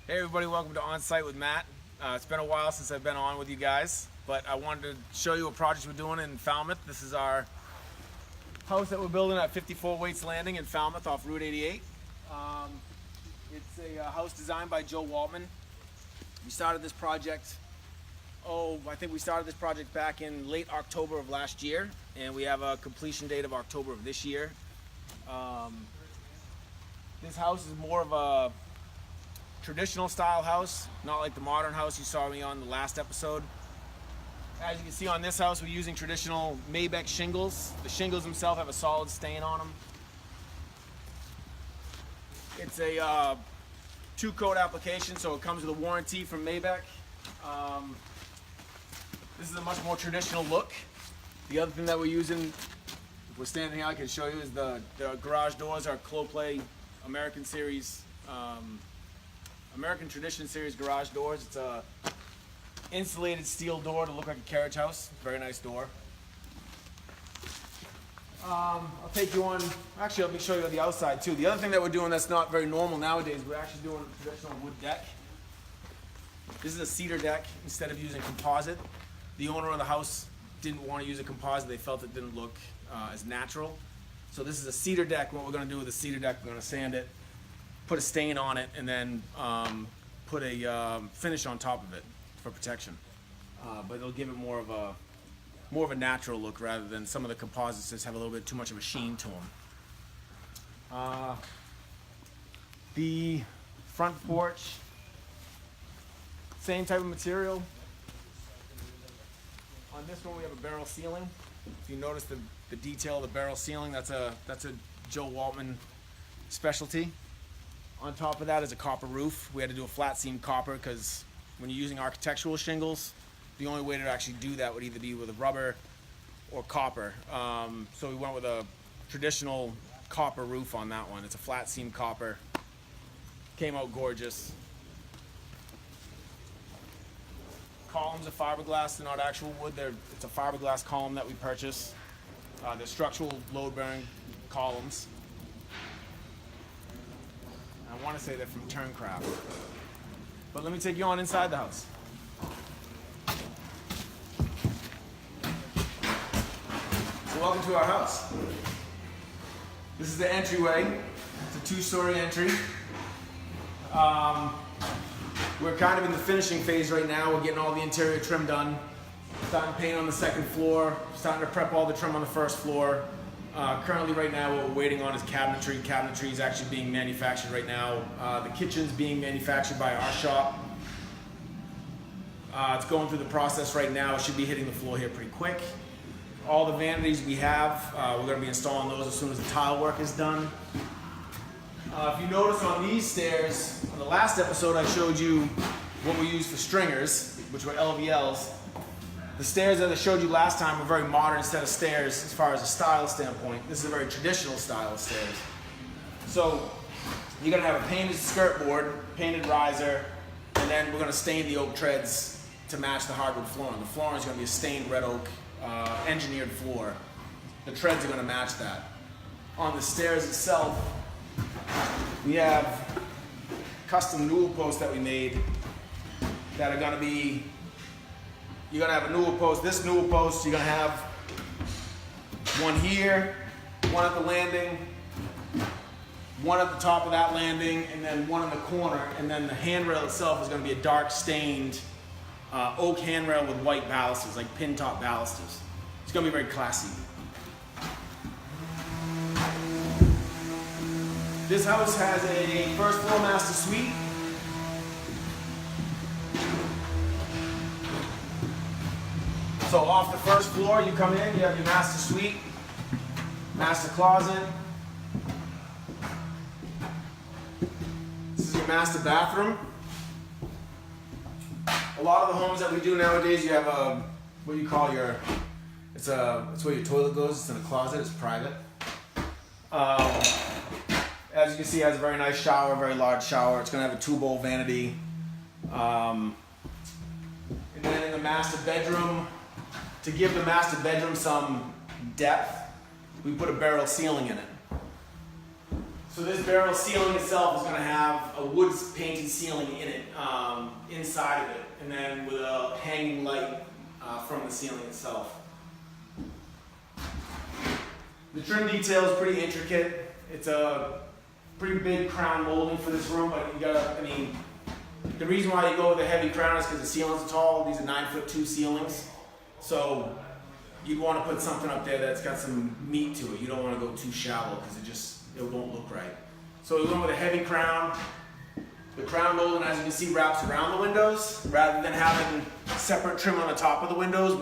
Hey everybody, welcome to On Site with Matt. It's been a while since I've been on with you guys, but I wanted to show you a project we're doing in Falmouth. This is our house that we're building at 54 Waits Landing in Falmouth off Route 88. It's a house designed by Joe Waltman. We started this project, I think we started this project back in late October of last year, and we have a completion date of October of this year. This house is more of a traditional style house, not like the modern house you saw me on the last episode. As you can see on this house, we're using traditional Maine shingles. The shingles themselves have a solid stain on them. It's a two-coat application, so it comes with a warranty from Maine. This is a much more traditional look. The other thing that we're using, if we're standing here, I can show you, is the garage doors are Clopay American Series, American Tradition Series garage doors. It's a insulated steel door to look like a carriage house. Very nice door. I'll take you on, actually let me show you the outside too. The other thing that we're doing that's not very normal nowadays, we're actually doing a traditional wood deck. This is a cedar deck instead of using composite. The owner of the house didn't want to use a composite. They felt it didn't look as natural. So this is a cedar deck. What we're going to do with the cedar deck, we're going to sand it, put a stain on it, and then put a finish on top of it for protection. But it'll give it more of a natural look rather than some of the composites that have a little bit too much of a sheen to them. The front porch, same type of material. On this one we have a barrel ceiling. If you notice the detail of the barrel ceiling, that's a Joe Waltman specialty. On top of that is a copper roof. We had to do a flat seam copper because when you're using architectural shingles, the only way to actually do that would either be with a rubber or copper. So we went with a traditional copper roof on that one. It's a flat seam copper. Came out gorgeous. Columns are fiberglass. They're not actual wood. It's a fiberglass column that we purchased. They're structural load-bearing columns. I want to say they're from Turncraft. But let me take you on inside the house. So welcome to our house. This is the entryway. It's a 2-story entry. We're kind of in the finishing phase right now. We're getting all the interior trim done. Starting to paint on the second floor. Starting to prep all the trim on the first floor. Currently right now what we're waiting on is cabinetry. Cabinetry is actually being manufactured right now. The kitchen's being manufactured by our shop. It's going through the process right now. It should be hitting the floor here pretty quick. All the vanities we have, we're going to be installing those as soon as the tile work is done. If you notice on these stairs, on the last episode I showed you what we use for stringers, which were LVLs. The stairs that I showed you last time were a very modern set of stairs as far as a style standpoint. This is a very traditional style of stairs. So you're going to have a painted skirt board, painted riser, and then we're going to stain the oak treads to match the hardwood flooring. The flooring is going to be a stained red oak engineered floor. The treads are going to match that. On the stairs itself, we have custom newel posts that we made that are going to be, you're going to have a newel post. This newel post, you're going to have one here, one at the landing, one at the top of that landing, and then one in the corner. And then the handrail itself is going to be a dark stained oak handrail with white balusters, like pin top balusters. It's going to be very classy. This house has a first floor master suite. So off the first floor, you come in, you have your master suite, master closet. This is your master bathroom. A lot of the homes that we do nowadays, you have a, what you call your, it's where your toilet goes, it's in a closet, it's private. As you can see, it has a very nice shower, very large shower. It's going to have a 2-bowl vanity. And then in the master bedroom, to give the master bedroom some depth, we put a barrel ceiling in it. So this barrel ceiling itself is going to have a wood painted ceiling in it, inside of it, and then with a hanging light from the ceiling itself. The trim detail is pretty intricate. It's a pretty big crown molding for this room, but you gotta, I mean, the reason why you go with a heavy crown is because the ceilings are tall. These are 9'2" ceilings. So you'd want to put something up there that's got some meat to it. You don't want to go too shallow because it won't look right. So we went with a heavy crown. The crown molding, as you can see, wraps around the windows. Rather than having separate trim on the top of the windows,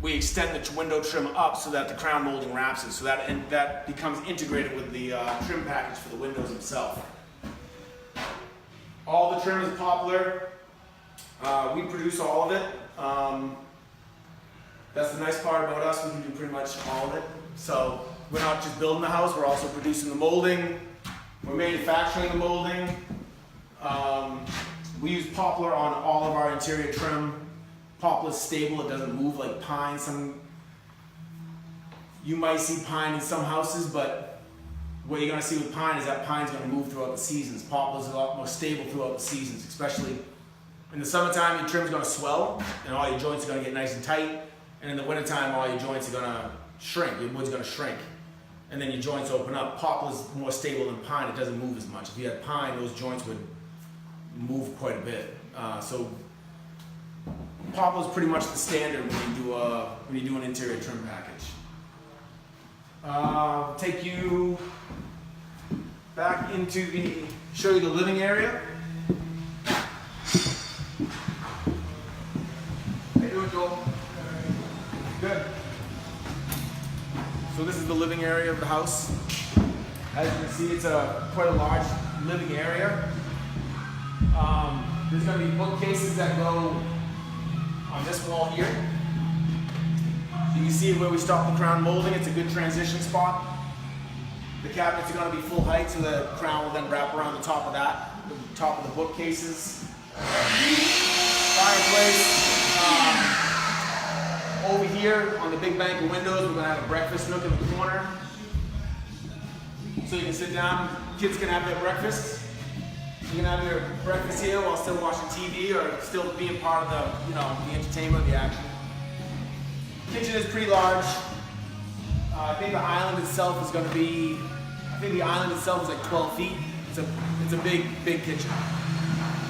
we extend the window trim up so that the crown molding wraps it, so that becomes integrated with the trim package for the windows themselves. All the trim is poplar. We produce all of it. That's the nice part about us. We can do pretty much all of it. So we're not just building the house, we're also producing the molding. We're manufacturing the molding. We use poplar on all of our interior trim. Poplar is stable, it doesn't move like pine. You might see pine in some houses, but what you're going to see with pine is that pine's going to move throughout the seasons. Poplar is a lot more stable throughout the seasons, especially in the summertime. Your trim's going to swell and all your joints are going to get nice and tight. And in the wintertime, all your joints are going to shrink. Your wood's going to shrink. And then your joints open up. Poplar's more stable than pine. It doesn't move as much. If you had pine, those joints would move quite a bit. So poplar is pretty much the standard when you do an interior trim package. Take you back into show you the living area. How you doing, Joel? Good. So this is the living area of the house. As you can see, it's quite a large living area. There's going to be bookcases that go on this wall here. You can see where we stop the crown molding. It's a good transition spot. The cabinets are going to be full height, so the crown will then wrap around the top of that, the top of the bookcases. Fireplace. Over here on the big bank of windows, we're going to have a breakfast nook in the corner. So you can sit down, kids can have their breakfast. You can have your breakfast here while still watching TV or still being part of the, the entertainment, the action. Kitchen is pretty large. I think the island itself is going to be, like 12 feet. It's a big kitchen.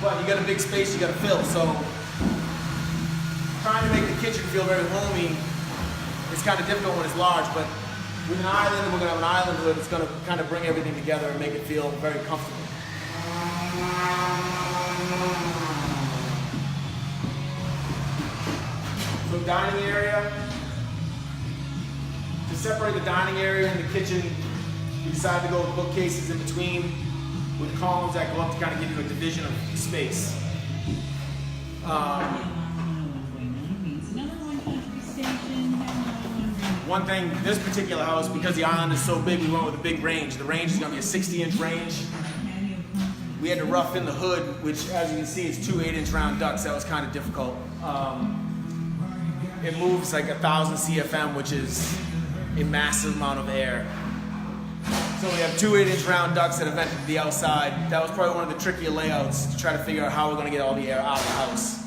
But you got a big space you got to fill, so trying to make the kitchen feel very homey, it's kind of difficult when it's large, but with an island, we're going to have an island hood that's going to kind of bring everything together and make it feel very comfortable. So dining area. To separate the dining area and the kitchen, we decided to go with bookcases in between with columns that go up to kind of give you a division of space. One thing, this particular house, because the island is so big, we went with a big range. The range is going to be a 60-inch range. We had to rough in the hood, which, as you can see, is 2 8-inch round ducts. That was kind of difficult. It moves like 1,000 CFM, which is a massive amount of air. So we have 2 8-inch round ducts that have vented to the outside. That was probably one of the trickier layouts to try to figure out how we're going to get all the air out of the house.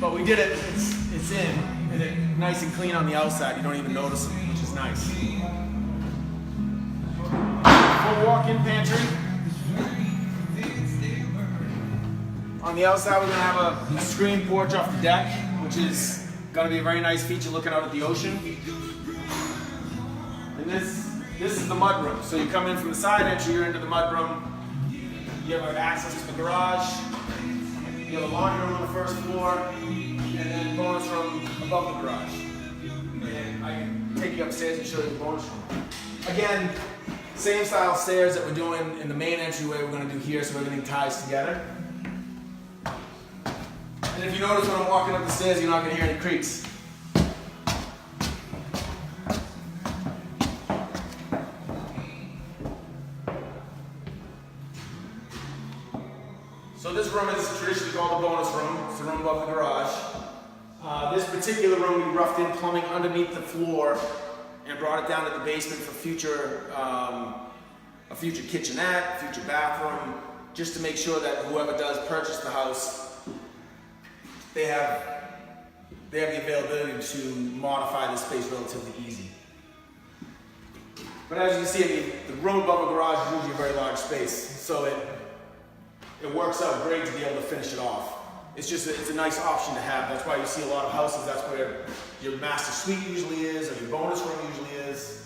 But we did it. It's in. And it's nice and clean on the outside. You don't even notice it, which is nice. Full walk-in pantry. On the outside, we're going to have a screen porch off the deck, which is going to be a very nice feature looking out at the ocean. And this is the mudroom. So you come in from the side entry, you're into the mudroom. You have access to the garage. You have a laundry room on the first floor, and then bonus room above the garage. And I can take you upstairs and show you the bonus room. Again, same style stairs that we're doing in the main entryway we're going to do here, so everything ties together. And if you notice when I'm walking up the stairs, you're not going to hear any creaks. So this room is traditionally called the bonus room. It's the room above the garage. This particular room we roughed in plumbing underneath the floor and brought it down to the basement for future, a future kitchenette, future bathroom, just to make sure that whoever does purchase the house, they have the availability to modify the space relatively easy. But as you can see, I mean, the room above a garage is usually a very large space, so it works out great to be able to finish it off. It's a nice option to have. That's why you see a lot of houses, that's where your master suite usually is, or your bonus room usually is.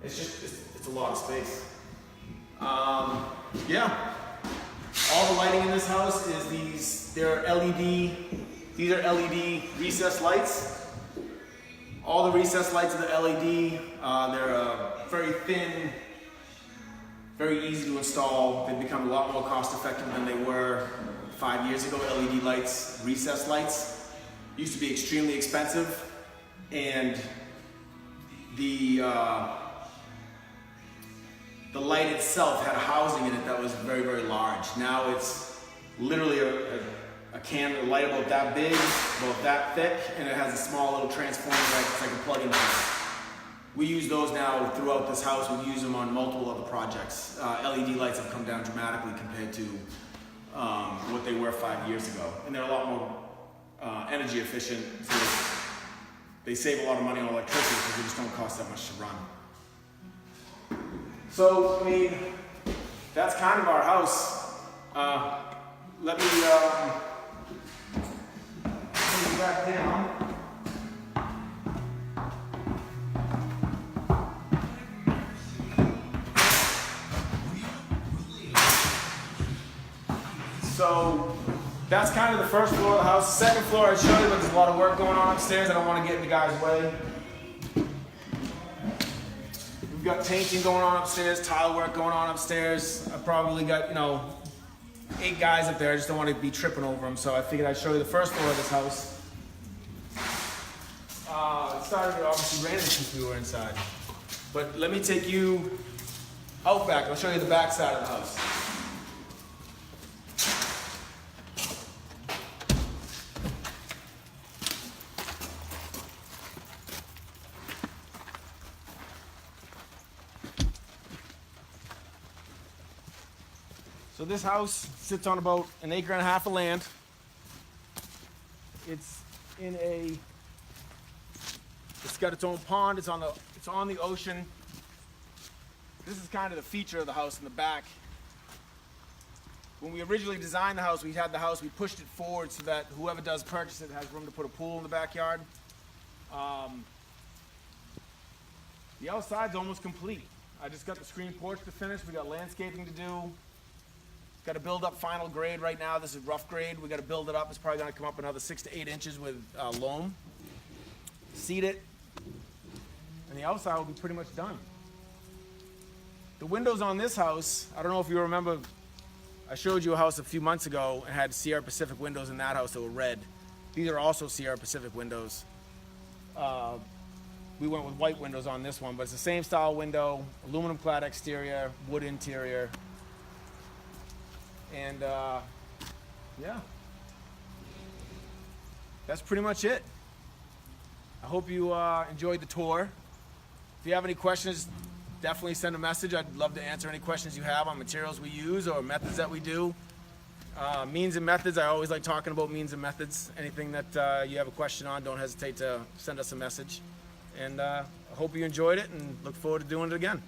It's a lot of space. Yeah. All the lighting in this house is these are LED recessed lights. All the recessed lights are the LED. They're very thin, very easy to install. They've become a lot more cost effective than they were 5 years ago. LED lights, recessed lights, used to be extremely expensive, and the light itself had a housing in it that was very, very large. Now it's literally a light about that big, about that thick, and it has a small little transformer that's like a plug-in point. We use those now throughout this house. We use them on multiple other projects. LED lights have come down dramatically compared to what they were 5 years ago. And they're a lot more energy efficient, so they save a lot of money on electricity because they just don't cost that much to run. So, I mean, that's kind of our house. Let me bring it back down. So that's kind of the first floor of the house. The second floor I showed you, but there's a lot of work going on upstairs. I don't want to get in the guy's way. We've got painting going on upstairs, tile work going on upstairs. I've probably got, 8 guys up there. I just don't want to be tripping over them. So I figured I'd show you the first floor of this house. It started obviously raining since we were inside. But let me take you out back. I'll show you the back side of the house. So this house sits on about 1.5 acres of land. It's got its own pond. It's on the ocean. This is kind of the feature of the house in the back. When we originally designed the house, we pushed it forward so that whoever does purchase it has room to put a pool in the backyard. The outside's almost complete. I just got the screen porch to finish. We got landscaping to do. Got to build up final grade right now. This is rough grade. We got to build it up. It's probably going to come up another 6 to 8 inches with loam. Seed it. And the outside will be pretty much done. The windows on this house, I don't know if you remember, I showed you a house a few months ago and had Sierra Pacific windows in that house that were red. These are also Sierra Pacific windows. We went with white windows on this one, but it's the same style window, aluminum clad exterior, wood interior. And yeah, that's pretty much it. I hope you enjoyed the tour. If you have any questions, definitely send a message. I'd love to answer any questions you have on materials we use or methods that we do. Means and methods, I always like talking about means and methods. Anything that you have a question on, don't hesitate to send us a message. And I hope you enjoyed it and look forward to doing it again.